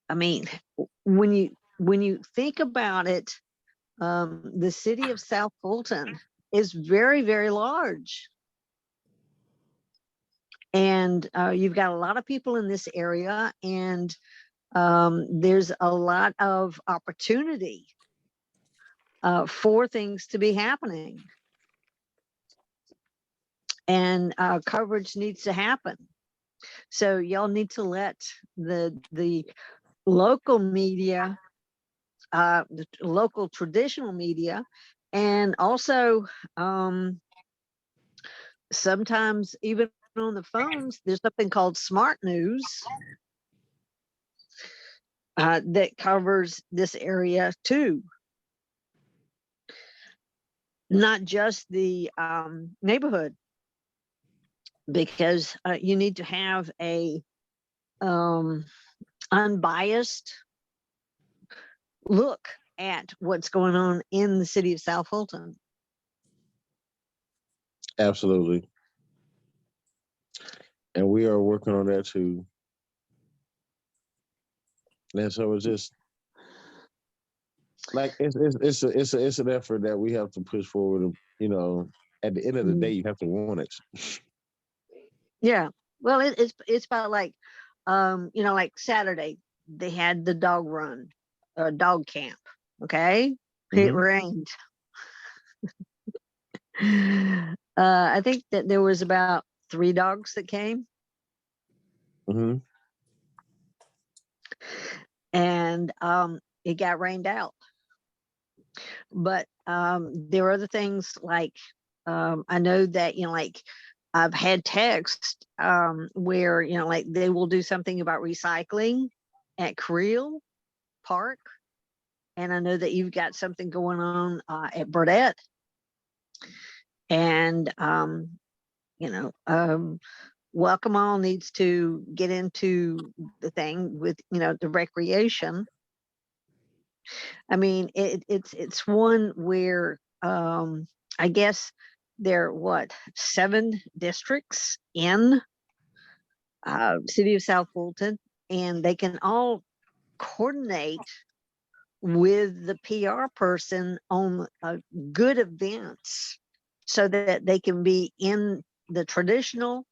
I mean, when you think about it, the city of South Fulton is very, very large. And you've got a lot of people in this area, and there's a lot of opportunity for things to be happening. And coverage needs to happen. So y'all need to let the local media, the local traditional media, and also sometimes even on the phones, there's something called smart news that covers this area too. Not just the neighborhood, because you need to have a unbiased look at what's going on in the city of South Fulton. Absolutely. And we are working on that too. And so it's just like it's an effort that we have to push forward. You know, at the end of the day, you have to want it. Yeah, well, it's about like, you know, like Saturday they had the dog run, dog camp. Okay, it Mhm. rained. I think that there was about 3 dogs that came, Mhm. and it got rained out. But there are other things like, I know that, you know, like I've had text where, you know, like they will do something about recycling at Creel Park. And I know that you've got something going on at Burdette. And, you know, Welcome All needs to get into the thing with, you know, the recreation. I mean, it's one where I guess there are what, 7 districts in city of South Fulton, and they can all coordinate with the PR person on good events so that they can be in the traditional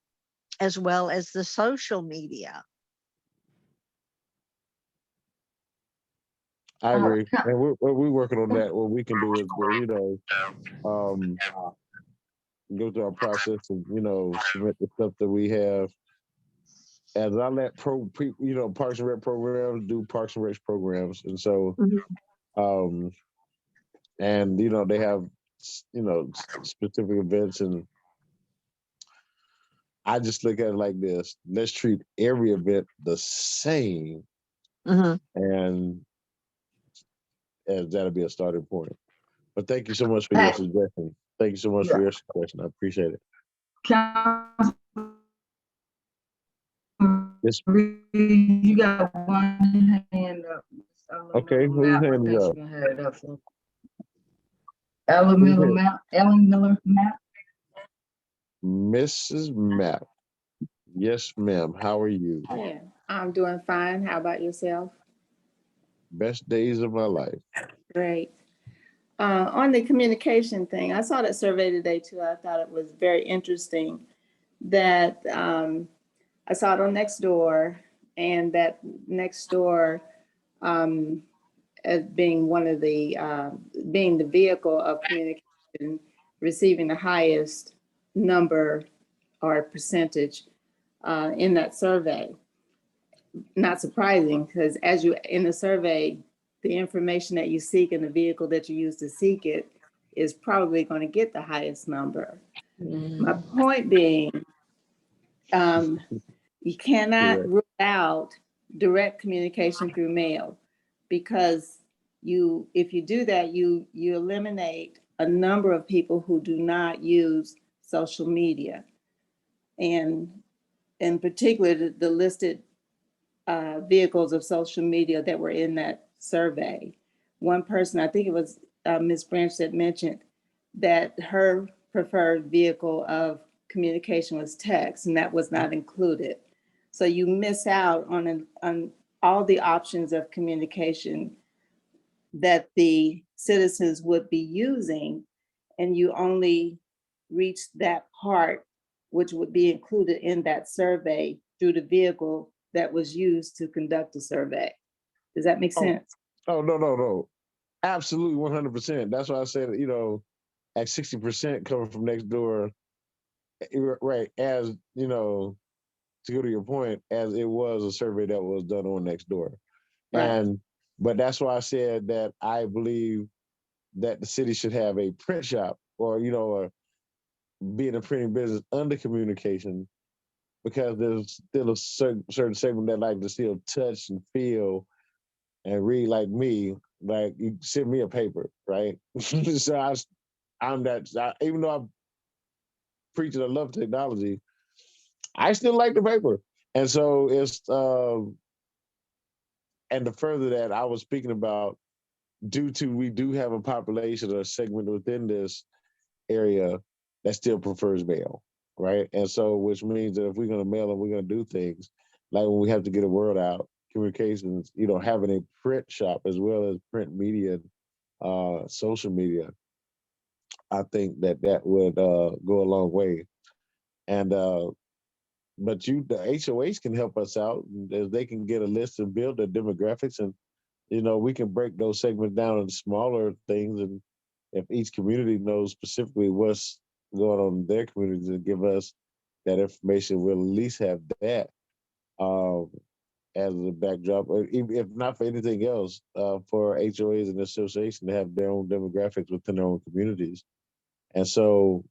as well as the social media. I agree, and we're working on that. What we can do is, you know, go through our process of, you know, submit the stuff that we have. As I let you know, Parks and Rec programs do Parks and Rec programs, and so, and you know, they have, you know, specific events, and I just look at it like this: let's treat every event the same, and that'll be a starting point. But thank you so much for your suggestion. Thank you so much for your suggestion. I appreciate it. Yes. You got one hand up. Okay, who's hand up? Ellen Miller Map. Mrs. Map. Yes, ma'am. How are you? Yeah, I'm doing fine. How about yourself? Best days of my life. Great. On the communication thing, I saw that survey today too. I thought it was very interesting that I saw it on Nextdoor, and that Nextdoor as being one of the being the vehicle of communication, receiving the highest number or percentage in that survey. Not surprising, because as you in the survey, the information that you seek and the vehicle that you use to seek it is probably going to get the highest number. My point being, you cannot rule out direct communication through mail, because if you do that, you eliminate a number of people who do not use social media. And in particular, the listed vehicles of social media that were in that survey. One person, I think it was Ms. Branch, that mentioned that her preferred vehicle of communication was text, and that was not included. So you miss out on all the options of communication that the citizens would be using, and you only reach that part which would be included in that survey through the vehicle that was used to conduct the survey. Does that make sense? Oh, no. Absolutely 100%. That's why I said, at 60% coming from next door, right, as, to go to your point, as it was a survey that was done on next door. Right. But that's why I said that I believe that the city should have a print shop or, or be in a printing business under communication, because there's still a certain segment that like to still touch and feel and read like me. Like, you send me a paper, right? So I'm that, even though I'm preaching I love technology, I still like the paper. And so it's, and the further that I was speaking about, we do have a population or a segment within this area that still prefers mail, right? And so, which means that if we're going to mail and we're going to do things, like when we have to get a word out, communications, having a print shop as well as print media, social media, I think that would go a long way. And but the HOAs can help us out, as they can get a list and build their demographics, and we can break those segments down into smaller things. And if each community knows specifically what's going on in their communities and give us that information, we'll at least have that as a backdrop, or if not for anything else, for HOAs and associations to have their own demographics within their own communities. And so,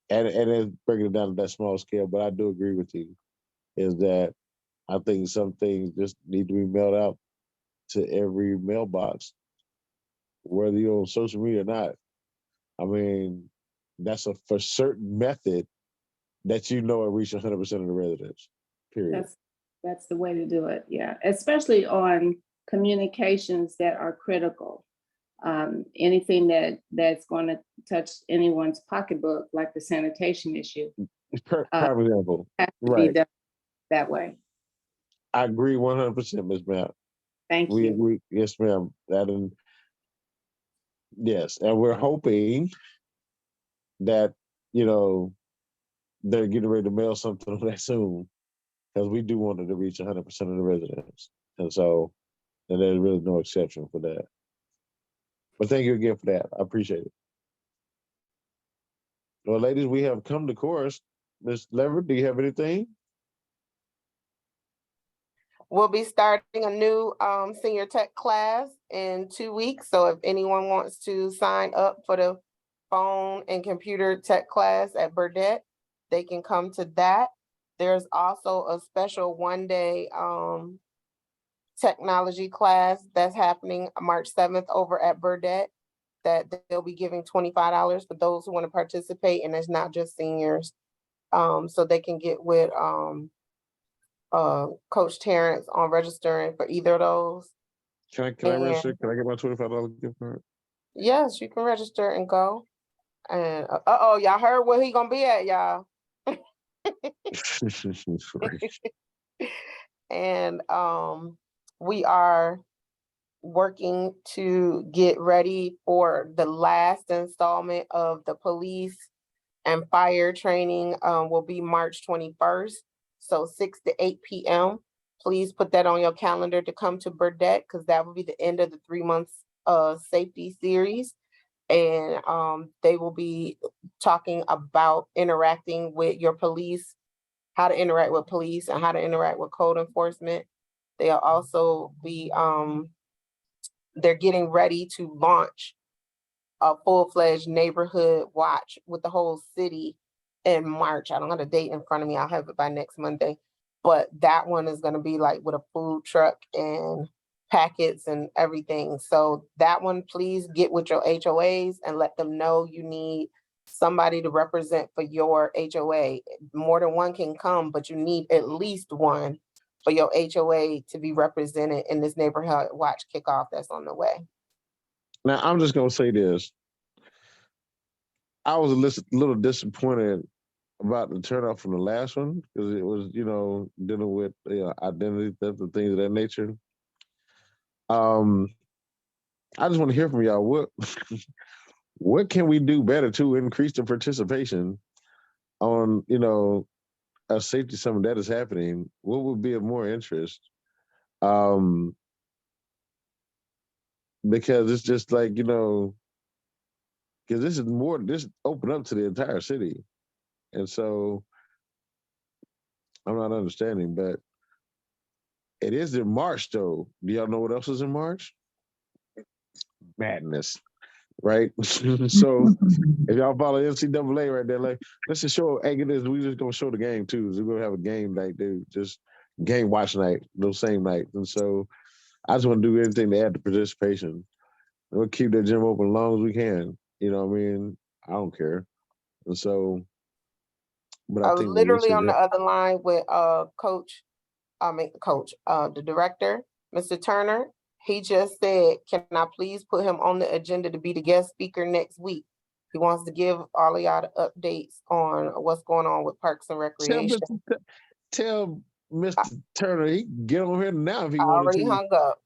and it's breaking it down to that small scale, but I do agree with you, is that I think some things just need to be mailed out to every mailbox, whether you're on social media or not. I mean, that's a for certain method that it reach 100% of the residents, period. That's the way to do it, yeah. Especially on communications that are critical. Anything that's going to touch anyone's pocketbook, like the sanitation issue. Prime example, has to right? be done that way. I agree 100%, Ms. Matt. Thank We you. agree, yes, ma'am. Yes, and we're hoping that they're getting ready to mail something on that soon, because we do want it to reach 100% of the residents, and so there's really no exception for that. But thank you again for that. I appreciate it. Well, ladies, we have come to chorus. Ms. Leverett, do you have anything? We'll be starting a new senior tech class in 2 weeks. So if anyone wants to sign up for the phone and computer tech class at Burdette, they can come to that. There's also a special one-day technology class that's happening March 7th over at Burdette, that they'll be giving $25 for those who want to participate, and it's not just seniors. So they can get with Coach Terrence on registering for either of those. Can I register? Can I get my $25 gift card? Yes, you can register and go. And y'all heard where he gonna be at, y'all. And we are working to get ready for the last installment of the police and fire training. Will be March 21st. So 6 to 8 p.m. Please put that on your calendar to come to Burdette, because that will be the end of the 3 months safety series. And they will be talking about interacting with your police, how to interact with police and how to interact with code enforcement. They'll also be, they're getting ready to launch a full-fledged neighborhood watch with the whole city in March. I don't have the date in front of me. I'll have it by next Monday. But that one is going to be like with a food truck and packets and everything. So that one, please get with your HOAs and let them know you need somebody to represent for your HOA. More than one can come, but you need at least one for your HOA to be represented in this neighborhood watch kickoff that's on the way. Now, I'm just going to say this. I was a little disappointed about the turnout from the last one because it was, dealing with identity theft and things of that nature. I just want to hear from y'all. What can we do better to increase the participation on, a safety summit that is happening? What would be of more interest? Because it's just like, because this open up to the entire city. And so I'm not understanding, but it is in March though. Do y'all know what else is in March? Madness, right? So if y'all follow NCAA right there, like, let's just show, we just gonna show the game too. So we're gonna have a game night, dude, just game watch night, those same nights. And so I just want to do anything to add to participation. We'll keep that gym open as long as we can. You know what I mean? I don't care. And so, but I think Literally on the other line with the director, Mr. Turner, he just said, can I please put him on the agenda to be the guest speaker next week? He wants to give all of y'all the updates on what's going on with Parks and Recreation. Tell Mr. Turner he can get on here now if he I wanted already to. hung up.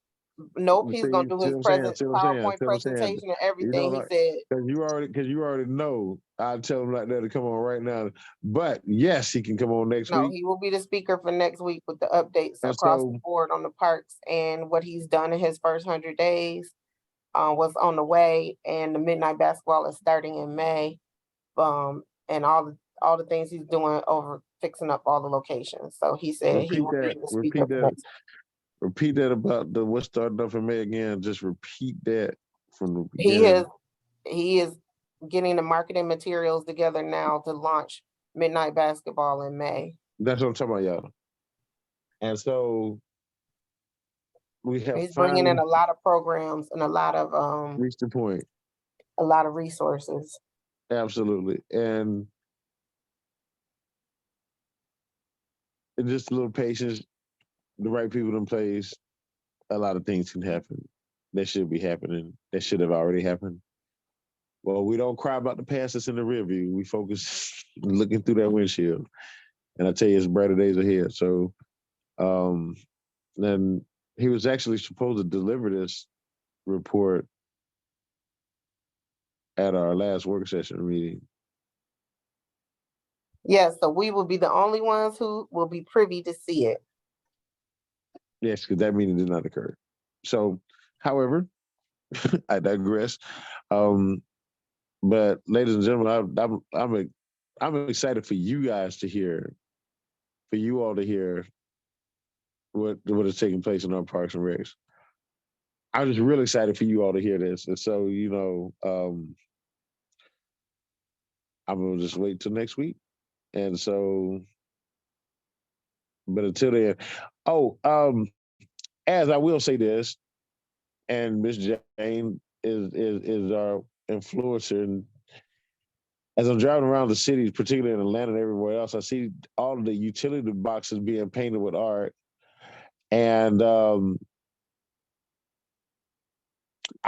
Nope, he's gonna do his PowerPoint presentation and everything. He said, because you already know. I'll tell him like that to come on right now. But yes, he can come on next no, week. he will be the speaker for next week with the updates And across so- the board on the parks and what he's done in his first 100 days. What's on the way, and the midnight basketball is starting in May. And all the things he's doing over fixing up all the locations. So he said he will be the speaker for next. Repeat that about the what's starting up in May again. Just repeat that from the beginning. He is getting the marketing materials together now to launch midnight basketball in May. That's what I'm talking about, y'all. And so we have He's bringing in a lot of programs and a lot of reached the point. A lot of resources. Absolutely. And just a little patience, the right people in place, a lot of things can happen. That should be happening. That should have already happened. Well, we don't cry about the past that's in the rear view. We focus looking through that windshield. And I tell you, it's brighter days ahead. So then he was actually supposed to deliver this report at our last work session meeting. Yes, so we will be the only ones who will be privy to see it. Yes, because that meeting did not occur. So, however, I digress. But ladies and gentlemen, I'm excited for you guys to hear, for you all to hear what is taking place in our parks and recs. I'm just really excited for you all to hear this. And so, I'm gonna just wait till next week. And so, but until then, as I will say this, and Miss Jane is our influencer, and as I'm driving around the city, particularly in Atlanta and everywhere else, I see all of the utility boxes being painted with art. And I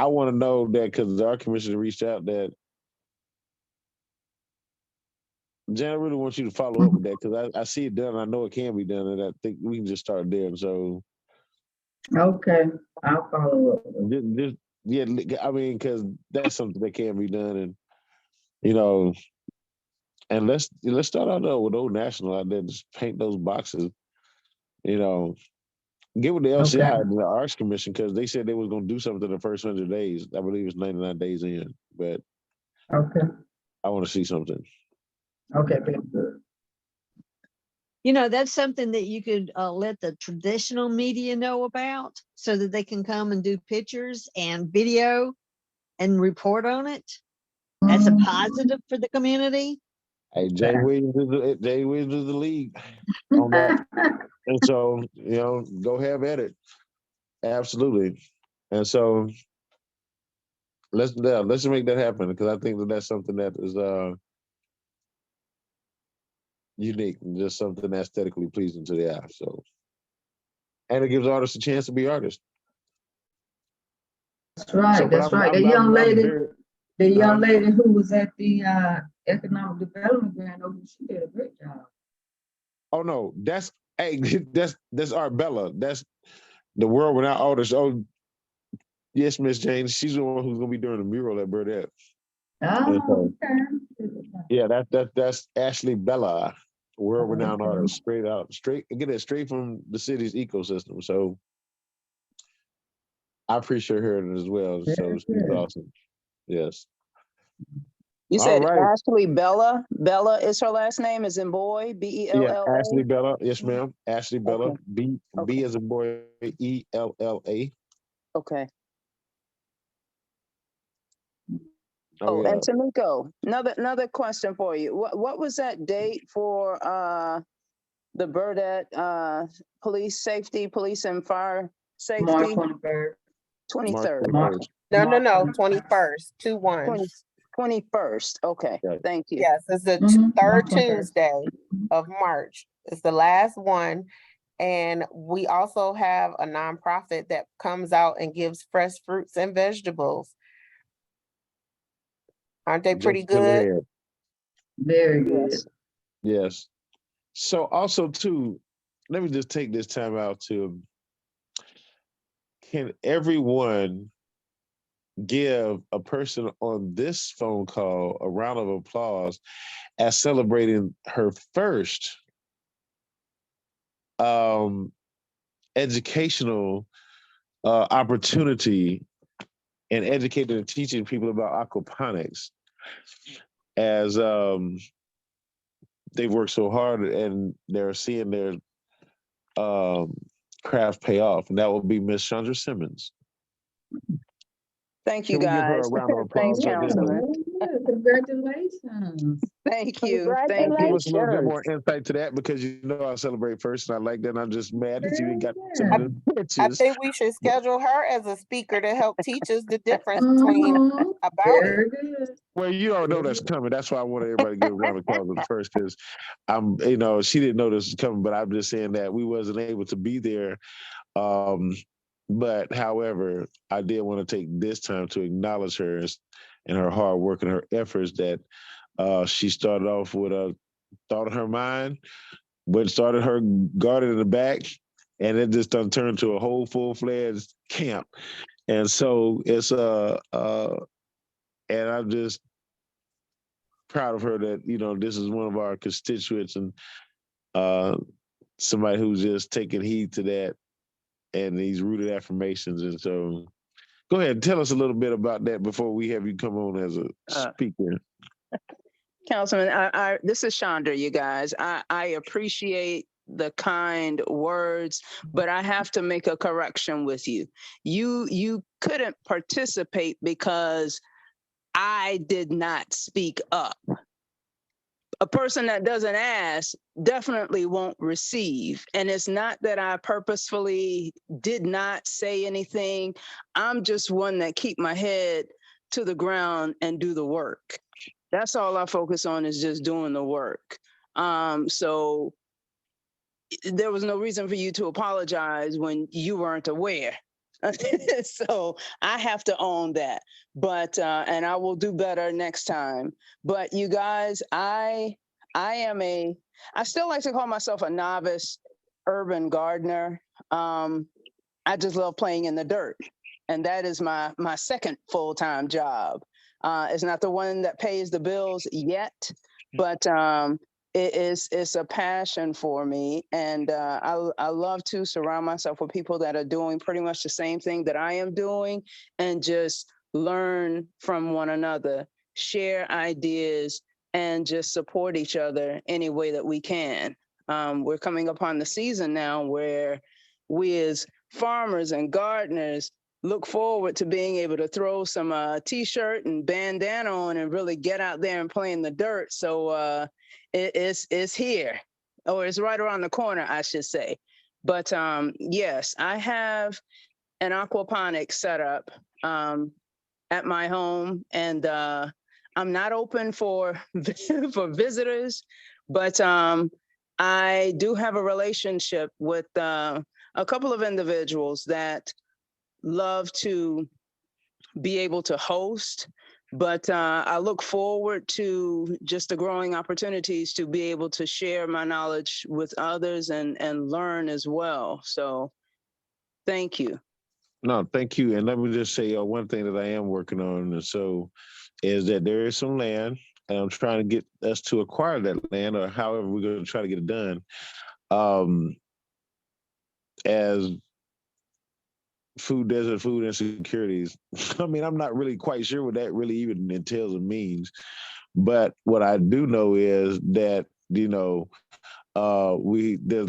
want to know that because our commissioner reached out that Jan, I really want you to follow up with that because I see it done. I know it can be done, and I think we can just start there. And so, okay, I'll follow up. Yeah, I mean, because that's something that can be done, and and let's start out though with Old National out there, just paint those boxes. Get with the LCI and the Arts Commission because they said they was going to do something the first 100 days. I believe it's 99 days in, but okay, I want to see something. Okay, very good. That's something that you could let the traditional media know about so that they can come and do pictures and video and report on it. That's a positive for the community. Hey, Jay Williams is the lead on that. And so, go have at it. Absolutely. And so let's make that happen because I think that's something that is unique and just something aesthetically pleasing to the eye. So, and it gives artists a chance to be artists. That's right, So, but that's right. The young I'm lady, very, the young uh, lady who was at the economic development grant opening, she did a great job. oh no, that's hey, that's Art Bella. That's the world without artists. Oh, yes, Miss Jane. She's the one who's gonna be doing the mural at Burdett. And Oh, so, okay. yeah, that's Ashley Bella, world renowned Okay. artist, straight out, straight get it straight from the city's ecosystem. So I appreciate her as well. So Very she's good. awesome. Yes. You All said right. Ashley Bella. Bella is her last name, is in boy, Yeah, Ashley Bella. Bella. Yes, ma'am. Ashley Bella. Okay. B Okay. as a boy. ELLA. Okay. Oh Oh, yeah. and Tamiko, another question for you. What was that date for the Burdett police and fire March safety? 23rd. March 23rd. 21st. No, March 21st, 2-1. 21st. Okay. Yeah. Thank you. Yes, it's the March third 23rd. Tuesday of March. It's the last one. And we also have a nonprofit that comes out and gives fresh fruits and vegetables. Aren't they pretty Just fill good? ahead. Very good. Yes. Yes. So also too, let me just take this time out to can everyone give a person on this phone call a round of applause as celebrating her first educational opportunity and educating and teaching people about aquaponics as they've worked so hard and they're seeing their craft pay off, and that will be Miss Chandra Simmons. Thank you, Can we give her a guys. round of Thanks, applause right there? Councilman. Congratulations. Thank you. Thank And give you. us a little bit more Congratulations. insight to that because you know I celebrate first and I like that. And I'm just mad that you Very didn't got some good. of the I pictures. think we should schedule her as a speaker to help teach us the difference between Mhm. about it. Very good. Well, you all know that's coming. That's why I want everybody to give a round of applause at the first because she didn't know this was coming, but I'm just saying that we wasn't able to be there. But however, I did want to take this time to acknowledge her and her hard work and her efforts that she started off with a thought in her mind, but started her garden in the back, and it just done turned to a whole full-fledged camp. And so it's and I'm just proud of her that this is one of our constituents and somebody who's just taking heed to that and these rooted affirmations. And so go ahead and tell us a little bit about that before we have you come on as a speaker. Councilman, this is Chandra, you guys. I appreciate the kind words, but I have to make a correction with you. You couldn't participate because I did not speak up. A person that doesn't ask definitely won't receive. And it's not that I purposefully did not say anything. I'm just one that keep my head to the ground and do the work. That's all I focus on is just doing the work. So there was no reason for you to apologize when you weren't aware. So I have to own that, but and I will do better next time. But you guys, I still like to call myself a novice urban gardener. I just love playing in the dirt, and that is my second full-time job. It's not the one that pays the bills yet, but it's a passion for me, and I love to surround myself with people that are doing pretty much the same thing that I am doing, and just learn from one another, share ideas, and just support each other any way that we can. We're coming upon the season now where we as farmers and gardeners look forward to being able to throw some t-shirt and bandana on and really get out there and play in the dirt. So it's here, or it's right around the corner, I should say. But yes, I have an aquaponics setup at my home, and I'm not open for for visitors, But I do have a relationship with a couple of individuals that love to be able to host, but I look forward to just the growing opportunities to be able to share my knowledge with others and learn as well. So thank you. No, thank you. And let me just say one thing that I am working on, and so is that there is some land, and I'm trying to get us to acquire that land, or however we're going to try to get it done. As food desert, food insecurities. I mean, I'm not really quite sure what that really even entails and means. But what I do know is that, there's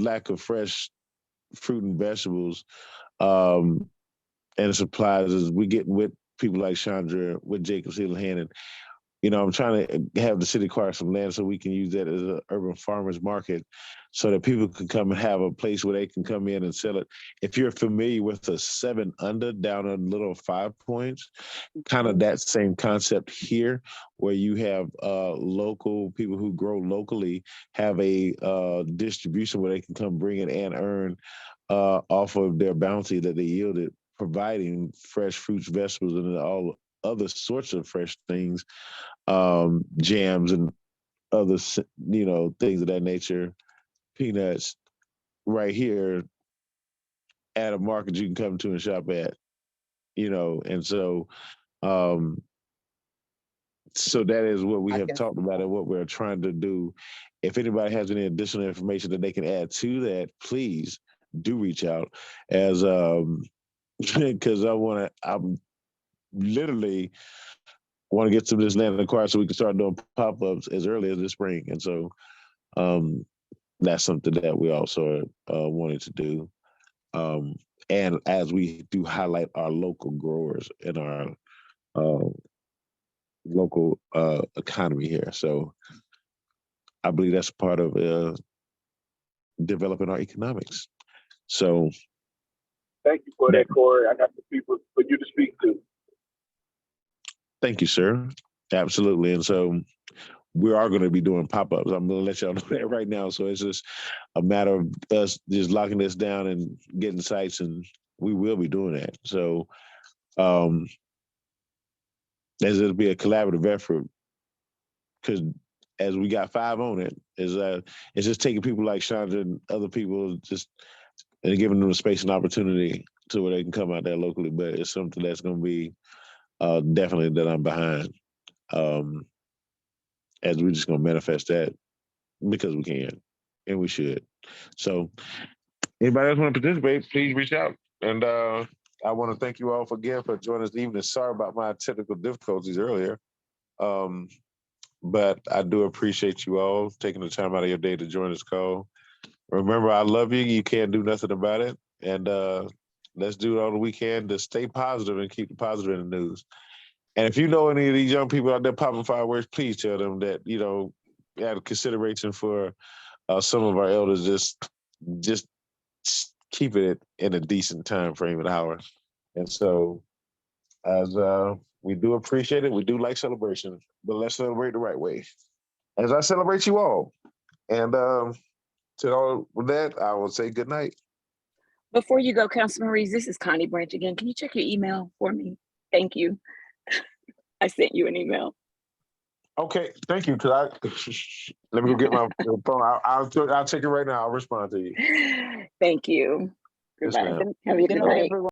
lack of fresh fruit and vegetables and supplies as we get with people like Chandra, with Jacob Seal-Hannon. I'm trying to have the city acquire some land so we can use that as an urban farmers market so that people can come and have a place where they can come in and sell it. If you're familiar with a 7 Under down a little 5 Points, kind of that same concept here, where you have local people who grow locally have a distribution where they can come bring it and earn off of their bounty that they yielded, providing fresh fruits, vegetables, and all other sorts of fresh things, jams and other, things of that nature, peanuts, right here at a market you can come to and shop at, and so that is what we have talked about and what we're trying to do. If anybody has any additional information that they can add to that, please do reach out, as because I'm literally want to get some of this land acquired so we can start doing pop-ups as early as this spring. And so that's something that we also wanted to do. And as we do highlight our local growers and our local economy here. So I believe that's part of developing our economics. So thank you for that, Corey. I got the people for you to speak to. Thank you, sir. Absolutely. And so we are going to be doing pop-ups. I'm going to let y'all know that right now. So it's just a matter of us just locking this down and getting sites, and we will be doing that. So as it'll be a collaborative effort, because as we got 5 on it, it's just taking people like Chandra and other people just and giving them the space and opportunity to where they can come out there locally. But it's something that's going to be definitely that I'm behind. As we're just going to manifest that because we can and we should. So anybody else want to participate, please reach out. And I want to thank you all again for joining us this evening. Sorry about my technical difficulties earlier. But I do appreciate you all taking the time out of your day to join this call. Remember, I love you. You can't do nothing about it. And let's do all that we can to stay positive and keep the positive in the news. And if you know any of these young people out there popping fireworks, please tell them that, out of consideration for some of our elders, just keep it in a decent time frame and hour. And so as we do appreciate it, we do like celebration, but let's celebrate the right way. As I celebrate you all. And to all with that, I will say good night. Before you go, Councilman Reeves, this is Connie Branch again. Can you check your email for me? Thank you. I sent you an email. Okay, thank you. Let me go get my phone. I'll take it right now. I'll respond to you. Thank you. Yes, Goodbye. ma'am. Have a good night, everyone.